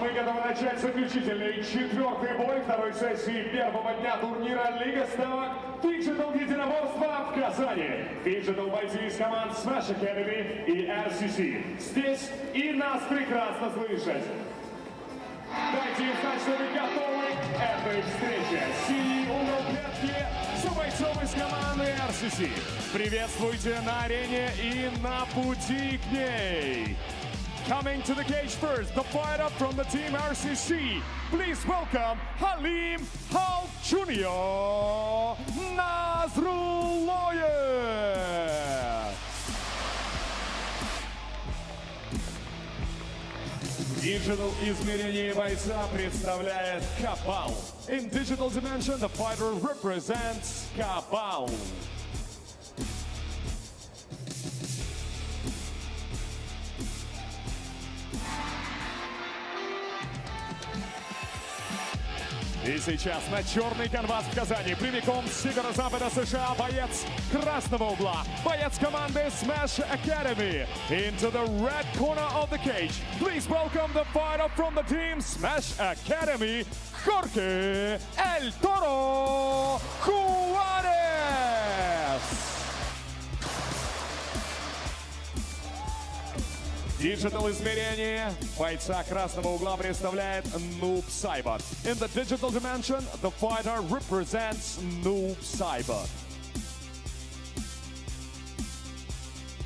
мы готовы начать заключительный четвертый бой второй сессии первого дня турнира Лига ставок Digital единоборства в Казани. Digital бойцы из команд Smash Academy и RCC. Здесь и нас прекрасно слышать. Дайте знать, что вы готовы к этой встрече. Синий угол клетки за бойцов из команды RCC. Приветствуйте на арене и на пути к ней. Coming to the cage first, the fighter from the team RCC. Please welcome Halim Hulk Jr. Nazrullayev. Digital измерение бойца представляет Cabal. In Digital Dimension, the fighter represents Cabal. И сейчас на черный канвас в Казани, прямиком с северо-запада США, боец красного угла, боец команды Smash Academy. Into the red corner of the cage, please welcome the fighter from the team Smash Academy, Jorge El Toro Juarez. Digital измерение бойца красного угла представляет Noob Saibot. In the digital dimension, the fighter represents Noob Saibot.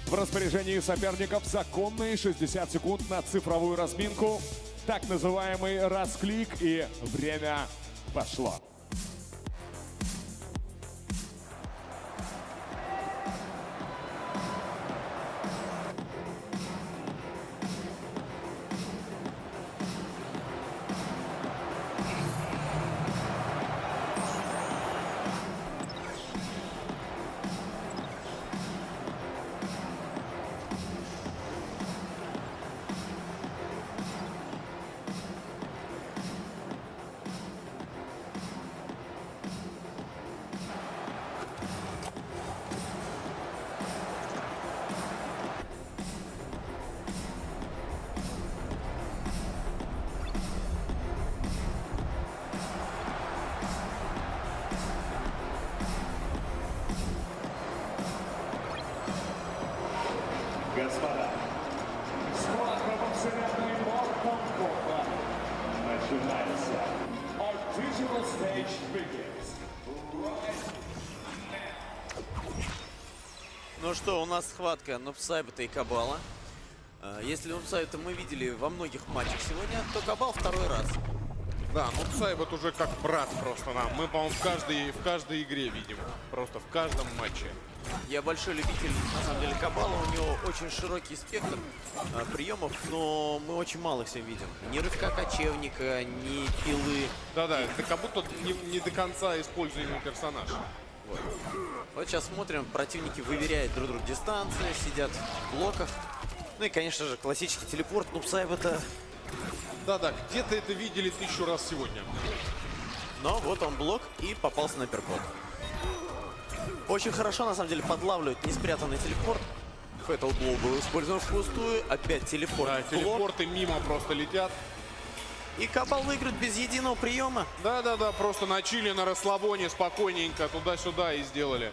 В распоряжении соперников законные 60 секунд на цифровую разминку, так называемый расклик, и время пошло. Господа, схватка по вселенной Mortal Kombat начинается. Our digital stage begins right now. Ну что, у нас схватка Noob Saibot и Cabal. Если Noob Saibot мы видели во многих матчах сегодня, то Cabal второй раз. Да, Noob Saibot уже как брат просто нам. Мы, по-моему, в каждой игре видим. Просто в каждом матче. Я большой любитель, на самом деле, Cabal. У него очень широкий спектр приемов, но мы очень мало их всем видим. Ни рывка кочевника, ни пилы. Да-да, это как будто не до конца используемый персонаж. Вот сейчас смотрим, противники выверяют друг друга дистанции, сидят в блоках. Ну и, конечно же, классический телепорт Noob Saibot. Да-да, где-то это видели 1000 раз сегодня. Но вот он блок и попался на перкот. Очень хорошо, на самом деле, подлавливает неспрятанный телепорт. Fatal Blow был использован впустую. Опять телепорт. Да, телепорты мимо просто летят. И Cabal выиграет без единого приема. Да-да-да, просто на чили, на расслабоне, спокойненько туда-сюда и сделали.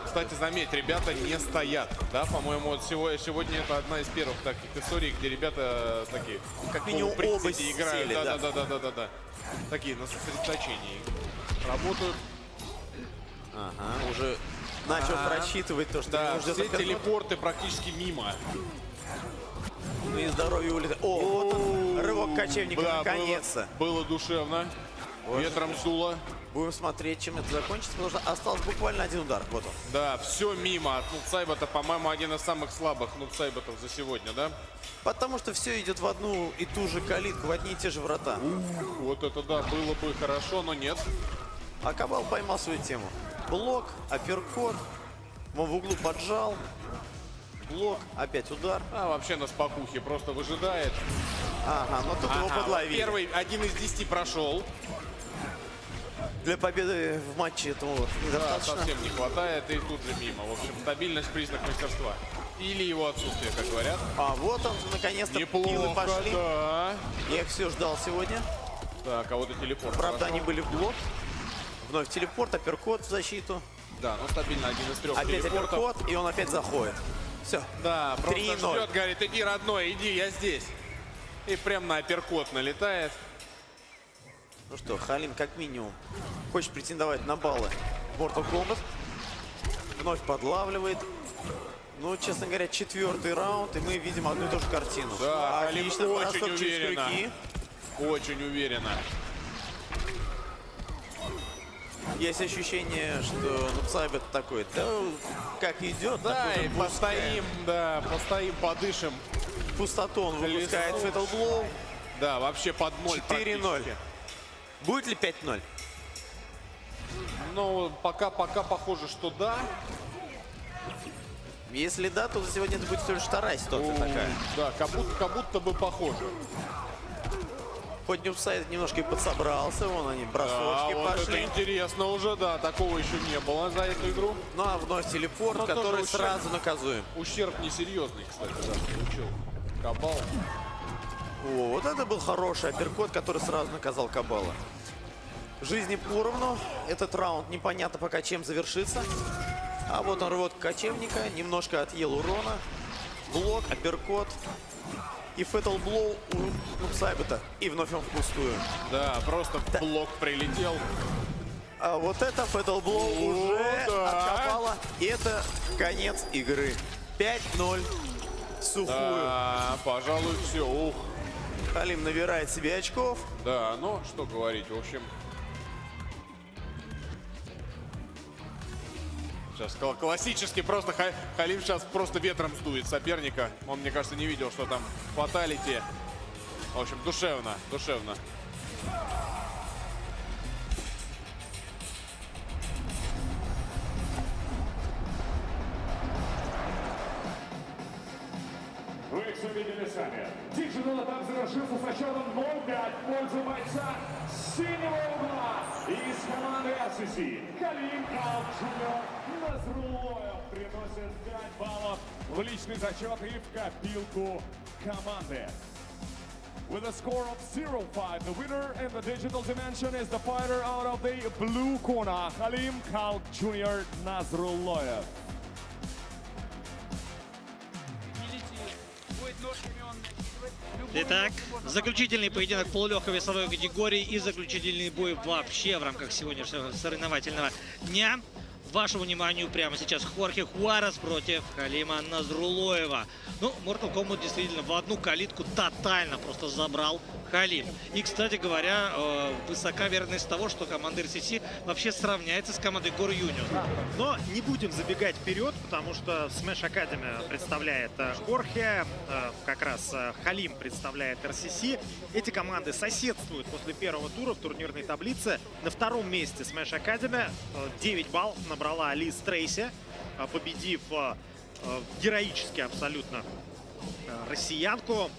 Кстати, заметь, ребята не стоят. Да, по-моему, вот сегодня это одна из первых таких историй, где ребята такие, как минимум, оба играют. Да-да-да. Такие на сосредоточении работают. Ага, уже начал просчитывать то, что да, все телепорты практически мимо. Ну и здоровье улетает. О, вот он, рывок кочевника, да, наконец-то. Было душевно, вот. Ветром сдуло. Будем смотреть, чем это закончится, потому что остался буквально один удар. Вот он. Да, все мимо. От Noob Saibot, по-моему, один из самых слабых Noob Saibot за сегодня, да? Потому что все идет в одну и ту же калитку, в одни и те же врата. Вот это да, было бы хорошо, но нет. А Cabal поймал свою тему. Блок, апперкот, он в углу поджал, блок, опять удар. А вообще на спокухе просто выжидает. Ага, но тут его подловили. Первый 1 из 10 прошел. Для победы в матче этого недостаточно. Да, совсем не хватает, и тут же мимо. В общем, стабильность — признак мастерства. Или его отсутствие, как говорят. А вот он, наконец-то, пилы Неплохо, пошли. да. Я их все ждал сегодня. Так, а вот и телепорт. Правда, прошел. они были в блок. Вновь телепорт, апперкот в защиту. Да, ну стабильно один из трех Опять телепортов. апперкот, и он опять заходит. Все. Да, просто 3:0. ждет, говорит, иди, родной, иди, я здесь. И прям на апперкот налетает. Ну что, Халим как минимум хочет претендовать на баллы Mortal Kombat. Вновь подлавливает. Ну, честно говоря, 4-й раунд, и мы видим одну и ту же картину. Да, Халим Отлично, очень бросок через уверенно. крюки. Очень уверенно. Есть ощущение, что Нубсайбет такой, да, как идет, Да, так и уже постоим, да, постоим, подышим. в пустоту он выпускает Fatal Blow. Да, вообще под ноль 4:0. практически. Будет ли 5:0? Ну, пока похоже, что да. Если да, то за сегодня это будет всего лишь вторая ситуация такая. Да, как будто бы похоже. Хоть Нубсайбет немножко и подсобрался, вон они, А бросочки вот это пошли. интересно уже, да, такого еще не было за эту игру. Ну а вновь телепорт, Но тоже который ущерб. сразу наказуем. Ущерб несерьезный, кстати, да, получил Кабал. О, вот это был хороший апперкот, который сразу наказал Кабала. Жизни поровну. Этот раунд непонятно пока чем завершится. А вот он рвет кочевника, немножко отъел урона. Блок, апперкот. И Fatal Blow у Нубсайбета. И вновь он впустую. Да, просто в блок прилетел. А вот это Fatal Blow уже да. от Кабала. И это конец игры. 5:0 сухую. Да, пожалуй, все. Ух. Халим набирает себе очков. Да, ну, что говорить, в общем. Сейчас классически просто Халим сейчас просто ветром сдует соперника. Он, мне кажется, не видел, что там фаталити. В общем, душевно, душевно. Вы все видели сами. Digital этап завершился со счетом 0:5 в пользу бойца синего угла из команды RCC. Халим Кал Джуниор Назрулоев приносит 5 баллов в личный зачет и в копилку команды. With a score of 0-5, the winner in the digital dimension is the fighter out of the blue corner, Halim Kal Jr. Nazrulloyev. Итак, заключительный поединок полулегкой весовой категории и заключительный бой вообще в рамках сегодняшнего соревновательного дня. Вашему вниманию прямо сейчас Хорхе Хуарес против Халима Назрулоева. Ну, Mortal Kombat действительно в одну калитку тотально просто забрал Халим. И, кстати говоря, высока вероятность того, что команда RCC вообще сравняется с командой Гор Юнион. Но не будем забегать вперед, потому что Smash Academy представляет Хорхе, как раз Халим представляет RCC. Эти команды соседствуют после первого тура в турнирной таблице. На втором месте Smash Academy 9 баллов набрала Лиз Трейси, победив героически абсолютно россиянку.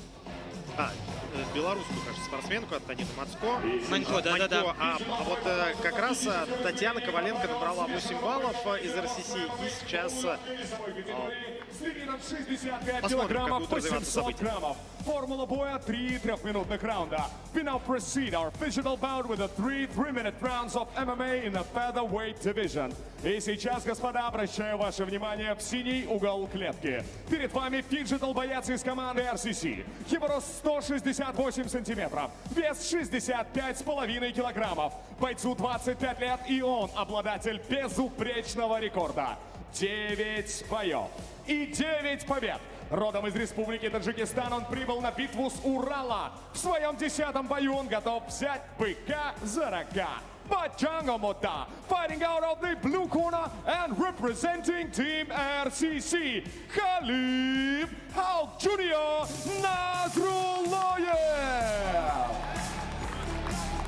Белорусскую, кажется, спортсменку от Танины Мацко. Манько, да-да-да. А вот как раз Татьяна Коваленко набрала 8 баллов из РСС. И сейчас С лимитом 65 Посмотрим, килограммов, как будут развиваться 800 события. граммов. Формула боя 3 трехминутных раунда. We now proceed our physical bout with the 3 3-minute rounds of MMA in the featherweight division. И сейчас, господа, обращаю ваше внимание в синий угол клетки. Перед вами фиджитал боец из команды RCC. Его рост 168 сантиметров, вес 65,5 килограммов. Бойцу 25 лет, и он обладатель безупречного рекорда. 9 боев и 9 побед. Родом из Республики Таджикистан он прибыл на битву с Урала. В своем 10-м бою он готов взять быка за рога. Баджангамута, fighting out of the blue corner and representing Team RCC, Халим Кал Jr. Назруллоев.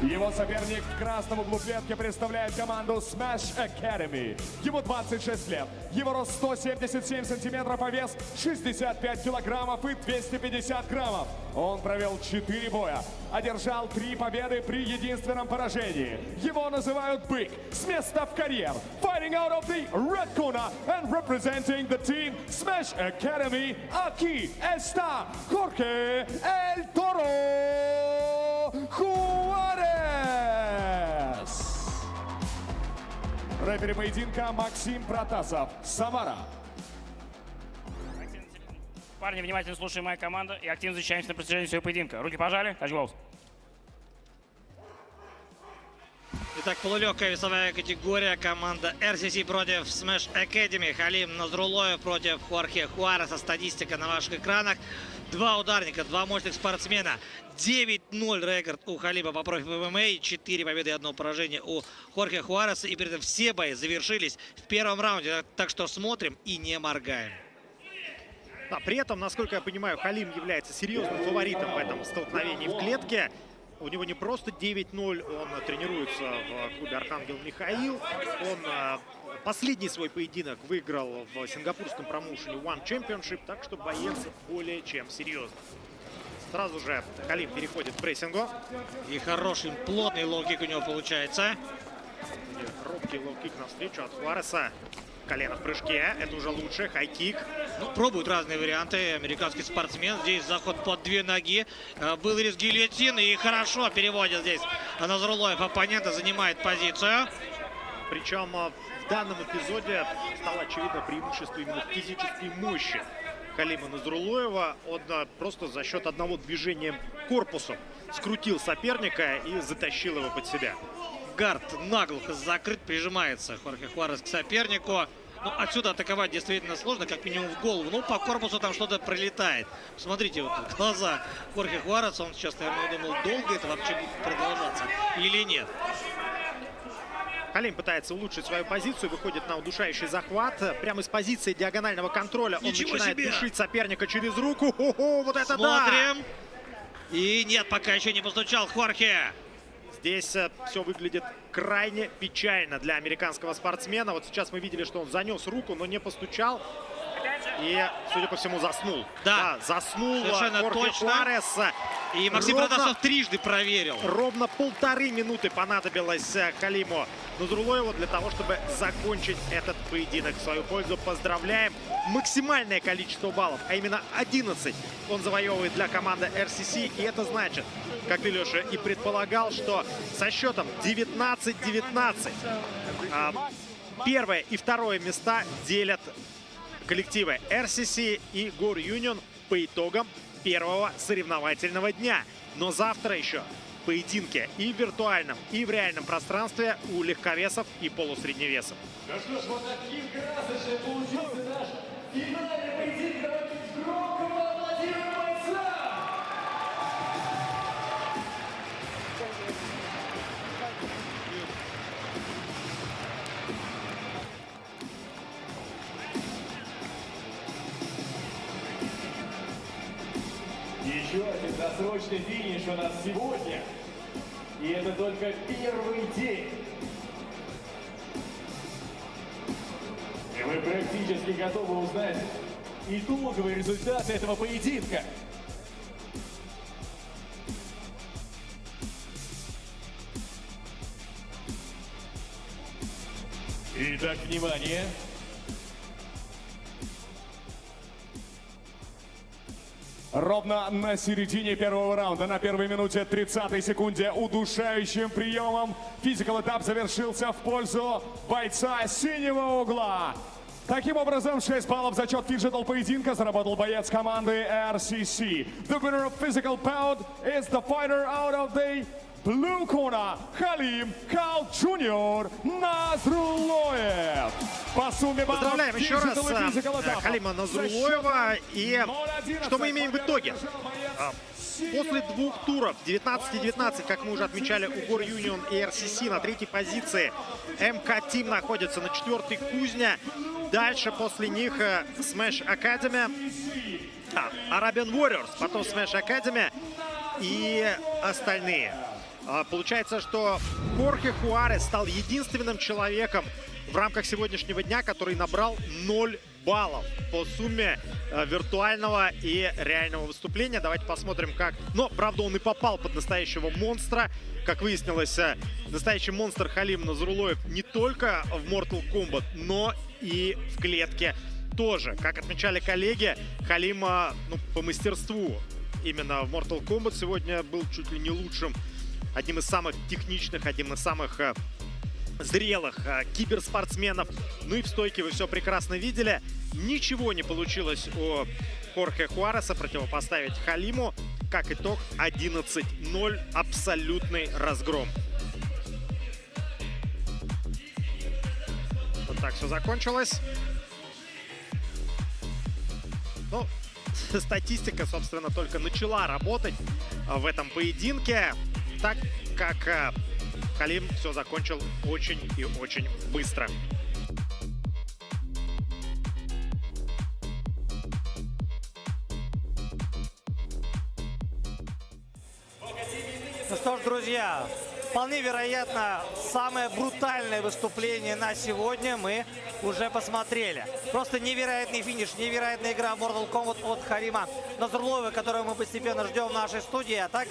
Его соперник в красном углу клетки представляет команду Smash Academy. Ему 26 лет. Его рост 177 сантиметров, а вес 65 килограммов и 250 граммов. Он провел 4 боя, одержал 3 победы при единственном поражении. Его называют Бык. С места в карьер. Fighting out of the red corner and representing the team Smash Academy, aquí está Jorge El Toro Juárez. Рэпери поединка Максим Протасов, Самара. Парни, внимательно слушаем мою команду и активно защищаемся на протяжении всего поединка. Руки пожали, touch gloves. Итак, полулегкая весовая категория. Команда RCC против Smash Academy. Халим Назрулоев против Хорхе Хуареса. Статистика на ваших экранах. 2 ударника, 2 мощных спортсмена. 9-0 рекорд у Халима по профи ММА. 4 победы и 1 поражение у Хорхе Хуареса. И при этом все бои завершились в первом раунде. Так что смотрим и не моргаем. Да, при этом, насколько я понимаю, Халим является серьезным фаворитом в этом столкновении в клетке. У него не просто 9-0, он тренируется в клубе Архангел Михаил. Он последний свой поединок выиграл в сингапурском промоушене One Championship, так что боец более чем серьезный. Сразу же Халим переходит к прессингу. И хороший, плотный лоу-кик у него получается. И робкий лоу-кик навстречу от Хуареса. Колено в прыжке, это уже лучше, хай-кик. Ну, пробуют разные варианты. Американский спортсмен. Здесь заход под 2 ноги. Был риск гильотины и хорошо переводит здесь Назрулоев оппонента, занимает позицию. Причем в данном эпизоде стало очевидно преимущество именно физической мощи Халима Назрулоева. Он просто за счет одного движения корпусом скрутил соперника и затащил его под себя. Гард наглухо закрыт, прижимается Хорхе Хуарес к сопернику. Ну, отсюда атаковать действительно сложно, как минимум в голову. Ну, по корпусу там что-то прилетает. Смотрите, вот глаза Хорхе Хуареса. Он сейчас, наверное, думал, долго это вообще будет продолжаться или нет. Халим пытается улучшить свою позицию, выходит на удушающий захват. Прямо из позиции диагонального контроля он Ничего начинает себе! душить соперника через руку. Хо-хо, вот это да! Смотрим. И нет, пока еще не постучал Хорхе. Здесь все выглядит крайне печально для американского спортсмена. Вот сейчас мы видели, что он занес руку, но не постучал. И, судя по всему, заснул. Да, заснул совершенно Хорхе точно. Хуарес. И Максим Протасов трижды проверил. Ровно 1,5 минуты понадобилось Халиму Назрулоеву для того, чтобы закончить этот поединок в свою пользу. Поздравляем. Максимальное количество баллов, а именно 11, он завоевывает для команды RCC. И это значит, как ты, Леша, и предполагал, что со счетом 19-19 первое и второе места делят коллективы RCC и Гор Юнион по итогам первого соревновательного дня. Но завтра еще поединки и в виртуальном, и в реальном пространстве у легковесов и полусредневесов. Ну что ж, вот таким красочным получился наш финальный поединок. Давайте громкого аплодируем бойцам! Еще один досрочный финиш у нас сегодня. И это только первый день. И мы практически готовы узнать итоговые результаты этого поединка. Итак, внимание. Ровно на середине первого раунда, на первой минуте 30-й секунде, удушающим приемом физикал этап завершился в пользу бойца синего угла. Таким образом, 6 баллов за счет фиджитал поединка заработал боец команды RCC. The winner of physical bout is the fighter out of the blue corner, Халим Кал Джуниор Назрулоев. По сумме баллов Поздравляем еще раз digital и physical этапов. Халима Назрулоева. И что мы имеем в итоге? После 2 туров, 19-19, как мы уже отмечали, у Гор Юнион и RCC на 3-й позиции. МК Тим находится на 4-й, Кузня. Дальше после них Smash Academy, Arabian Warriors, потом Smash Academy и остальные. Получается, что Хорхе Хуарес стал единственным человеком в рамках сегодняшнего дня, который набрал 0 баллов по сумме виртуального и реального выступления. Давайте посмотрим, как... Но, правда, он и попал под настоящего монстра. Как выяснилось, настоящий монстр Халим Назрулоев не только в Mortal Kombat, но и в клетке тоже. Как отмечали коллеги, Халима по мастерству именно в Mortal Kombat сегодня был чуть ли не лучшим, одним из самых техничных, одним из самых зрелых киберспортсменов. Ну и в стойке вы все прекрасно видели. Ничего не получилось у Хорхе Хуареса противопоставить Халиму. Как итог, 11-0. Абсолютный разгром. Вот так все закончилось. Ну, статистика, собственно, только начала работать в этом поединке, так как Халим все закончил очень и очень быстро. Ну что ж, друзья, вполне вероятно, самое брутальное выступление на сегодня мы уже посмотрели. Просто невероятный финиш, невероятная игра в Mortal Kombat от Халима Назрулоева, которую мы постепенно ждем в нашей студии. А так,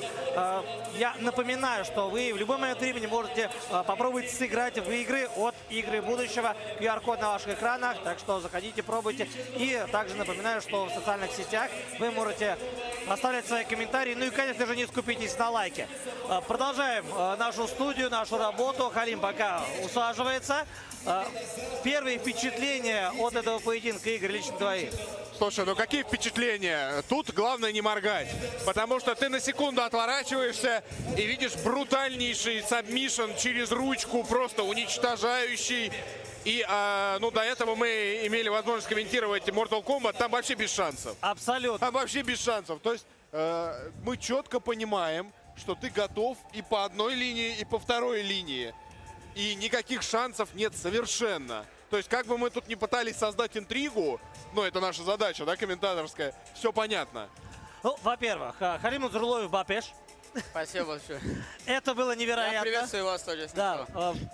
я напоминаю, что вы в любой момент времени можете попробовать сыграть в игры от Игры будущего. QR-код на ваших экранах, так что заходите, пробуйте. И также напоминаю, что в социальных сетях вы можете оставлять свои комментарии. Ну и, конечно же, не скупитесь на лайки. Продолжаем нашу студию, нашу работу. Халим пока усаживается. Первые впечатления от этого поединка, Игорь, лично твои? Слушай, ну какие впечатления? Тут главное не моргать, потому что ты на секунду отворачиваешься и видишь брутальнейший сабмишн через ручку, просто уничтожающий. И, ну, до этого мы имели возможность комментировать Mortal Kombat, там вообще без шансов. Абсолютно. Там вообще без шансов. То есть мы четко понимаем, что ты готов и по одной линии, и по второй линии. И никаких шансов нет совершенно. То есть как бы мы тут не пытались создать интригу, ну, это наша задача, да, комментаторская, все понятно. Ну, во-первых, Халим Назрулоев Бапеш. Спасибо большое. Это было Я невероятно. приветствую вас тоже. Да,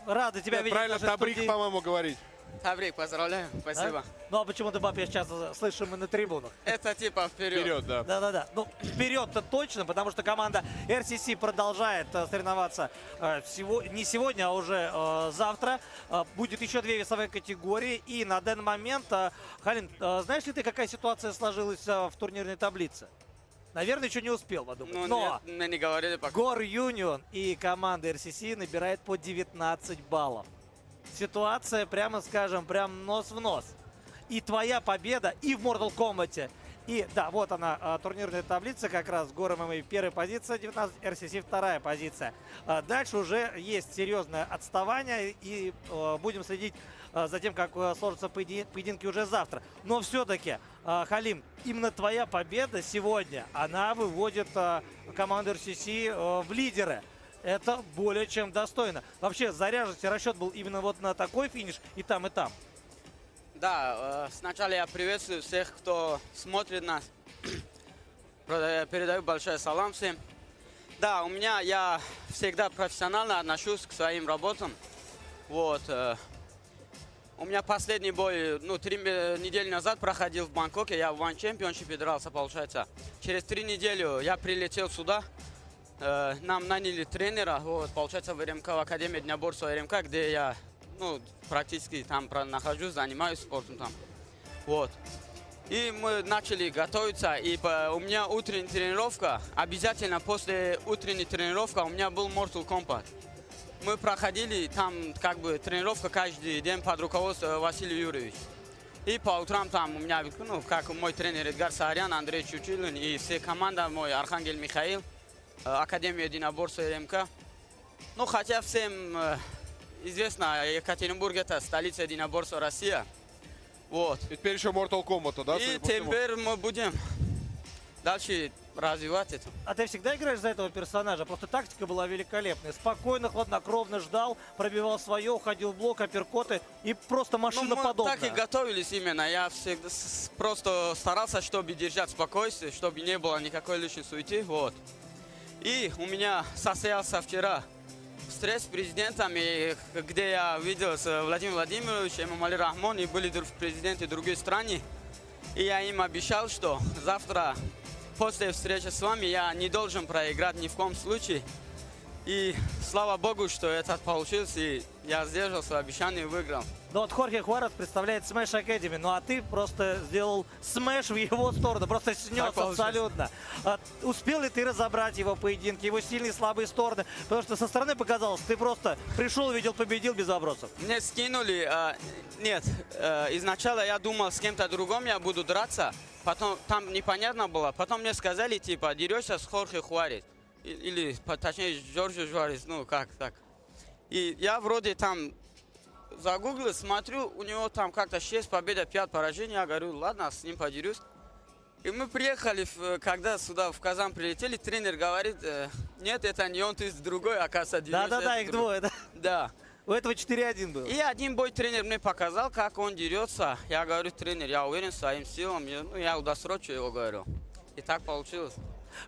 рады тебя видеть. Правильно, в нашей Табрик, студии. по-моему, говорить. Табрик, поздравляю. Да? Спасибо. Ну, а почему-то Бапеш часто слышим мы на трибунах. Это типа вперед. Вперед, да. Да-да-да. Ну, вперед-то точно, потому что команда RCC продолжает соревноваться не сегодня, а уже завтра. Будет еще 2 весовые категории. И на данный момент, Халим, знаешь ли ты, какая ситуация сложилась в турнирной таблице? Наверное, еще не успел подумать. Ну, Но нет, мне не говорили пока. Гор Юнион и команда RCC набирает по 19 баллов. Ситуация, прямо скажем, прям нос в нос. И твоя победа и в Mortal Kombat. И да, вот она, турнирная таблица как раз. Гор ММА первая позиция, 19, RCC вторая позиция. Дальше уже есть серьезное отставание. И будем следить за тем, как сложатся поединки уже завтра. Но все-таки, Халим, именно твоя победа сегодня, она выводит команду RCC в лидеры. Это более чем достойно. Вообще, заряженность и расчет был именно вот на такой финиш и там, и там. Да, сначала я приветствую всех, кто смотрит нас. Передаю большой салам всем. Да, я всегда профессионально отношусь к своим работам. Вот. У меня последний бой, 3 недели назад проходил в Бангкоке. Я в One Championship дрался, получается. Через 3 недели я прилетел сюда. Нам наняли тренера, вот, получается, в РМК, в Академии Дняборства РМК, где я, практически там нахожусь, занимаюсь спортом там. Вот. И мы начали готовиться, и у меня утренняя тренировка, обязательно после утренней тренировки у меня был Mortal Kombat. Мы проходили там, тренировка каждый день под руководством Василия Юрьевича. И по утрам там у меня, как мой тренер Эдгар Саарян, Андрей Чучилин и все команда, мой Архангел Михаил, Академия единоборства РМК. Хотя всем известно, Екатеринбург это столица единоборства России. Вот. И теперь еще Mortal Kombat, да? И теперь мы будем дальше развивать это. А ты всегда играешь за этого персонажа? Просто тактика была великолепная. Спокойно, хладнокровно ждал, пробивал свое, уходил в блок, апперкоты и просто машина мы подобная. так и готовились именно. Я всегда просто старался, чтобы держать спокойствие, чтобы не было никакой лишней суеты. Вот. И у меня состоялся вчера встреча с президентами, где я видел с Владимиром Владимировичем, Эмомали Рахмон, и были президенты других стран. И я им обещал, что завтра, после встречи с вами, я не должен проиграть ни в коем случае. И слава богу, что это получилось, и я сдержал свое обещание и выиграл. Ну вот Хорхе Хуарес представляет Smash Academy, ну а ты просто сделал смэш в его сторону, просто снес Так получилось. абсолютно. Успел ли ты разобрать его поединки, его сильные и слабые стороны? Потому что со стороны показалось, ты просто пришел, увидел, победил без вопросов. Мне скинули, нет, изначально я думал, с кем-то другом я буду драться, потом там непонятно было, потом мне сказали, типа, дерешься с Хорхе Хуарес, или, точнее, Джорджо Жуарес, ну как так. И я вроде там загуглил, смотрю, у него там как-то 6 побед, 5 поражений, я говорю, ладно, с ним подерюсь. И мы приехали, когда сюда в Казань прилетели, тренер говорит, нет, это не он, ты другой, оказывается, дерешься. Да-да-да, их двое, да? Да. У этого 4-1 был. И один бой тренер мне показал, как он дерется. Я говорю, тренер, я уверен в своим силам, я удосрочу его, говорю. И так получилось.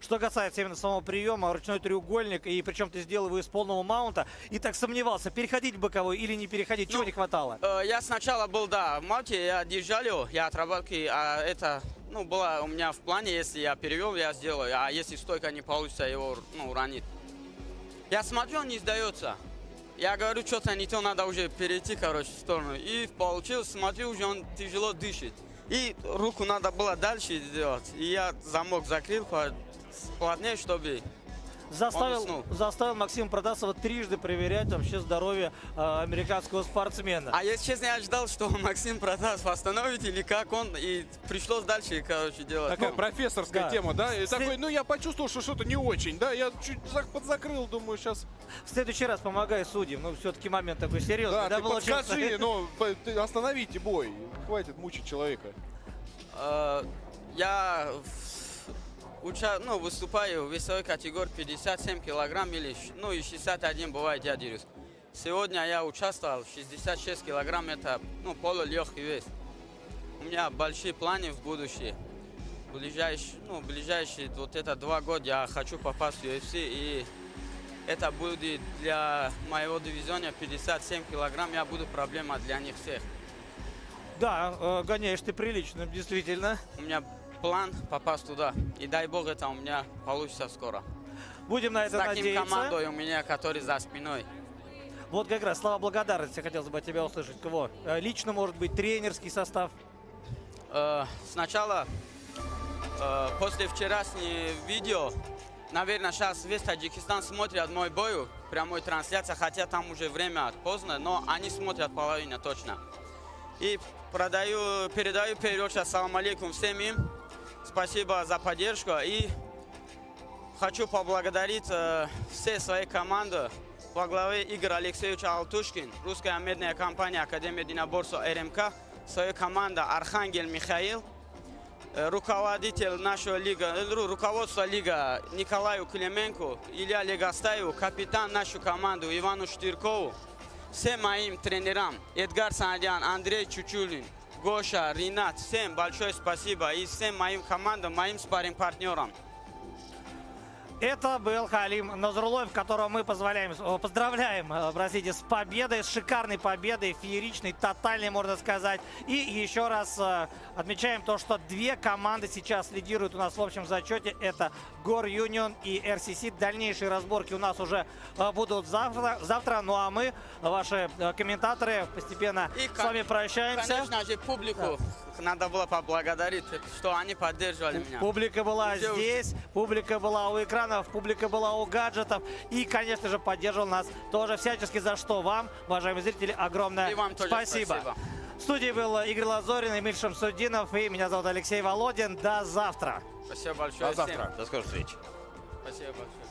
Что касается именно самого приема, ручной треугольник, и причем ты сделал его из полного маунта, и так сомневался, переходить в боковой или не переходить, чего не хватало? Я сначала был, да, в маунте, я держал его, я отработки, а это, было у меня в плане, если я перевел, я сделаю, а если стойка не получится, его, уронит. Я смотрю, он не сдается. Я говорю, что-то не то, надо уже перейти, в сторону. И получилось, смотрю, уже он тяжело дышит. И руку надо было дальше сделать. И я замок закрыл плотнее, чтобы Заставил Максима Протасова трижды проверять вообще здоровье американского спортсмена. А если честно, я ждал, что Максим Протасов остановит или как он, и пришлось дальше, делать. Такая профессорская да. тема, да? И такой, я почувствовал, что что-то не очень, да? Я чуть подзакрыл, думаю, сейчас... В следующий раз помогай судьям, все-таки момент такой серьезный. Да, ты получился? подскажи, остановите бой, хватит мучить человека. Я выступаю в весовой категории 57 килограмм или и 61 бывает, я дерюсь. Сегодня я участвовал в 66 килограмм, это полулегкий вес. У меня большие планы в будущее. Ближайшие 2 года я хочу попасть в UFC, и это будет для моего дивизиона 57 килограмм, я буду проблема для них всех. Да, гоняешь ты прилично, действительно. У меня план попасть туда. И дай бог, это у меня получится скоро. Будем на это с таким надеяться. командой у меня, который за спиной. Вот как раз слова благодарности хотелось бы от тебя услышать. Кого? Лично, может быть, тренерский состав? Сначала, после вчерашнего видео, наверное, сейчас весь Таджикистан смотрит мой бой, прямой трансляция, хотя там уже время поздно, но они смотрят половину точно. И передаю вперед ассаламу алейкум всем им. Спасибо за поддержку. И хочу поблагодарить все свои команды во главе Игорь Алексеевич Алтушкин, русская медная компания Академия единоборства РМК, свою команду Архангел Михаил, руководитель нашего руководства лига Николаю Клименко, Илья Легостаеву, капитан нашу команду Ивану Штыркову, всем моим тренерам Эдгар Санадян, Андрей Чучулин, Гоша, Ринат, всем большое спасибо и всем моим командам, моим спарринг-партнерам. Это был Халим Назрулоев, которого мы поздравляем в Бразилии с победой, с шикарной победой, фееричной, тотальной, можно сказать. И еще раз отмечаем то, что 2 команды сейчас лидируют у нас в общем зачете. Это Гор Юнион и РСС. Дальнейшие разборки у нас уже будут завтра. Ну а мы, ваши комментаторы, постепенно с вами прощаемся. Конечно же, публику надо было поблагодарить, что они поддерживали меня. Публика была здесь, публика была у экранов, публика была у гаджетов и, конечно же, поддерживал нас тоже всячески, за что вам, уважаемые зрители, огромное И вам тоже спасибо. В студии был Игорь Лазорин, Эмиль Шамсудинов и меня зовут Алексей Володин. До завтра. Спасибо большое. До завтра. Всем. До скорой встречи. Спасибо большое.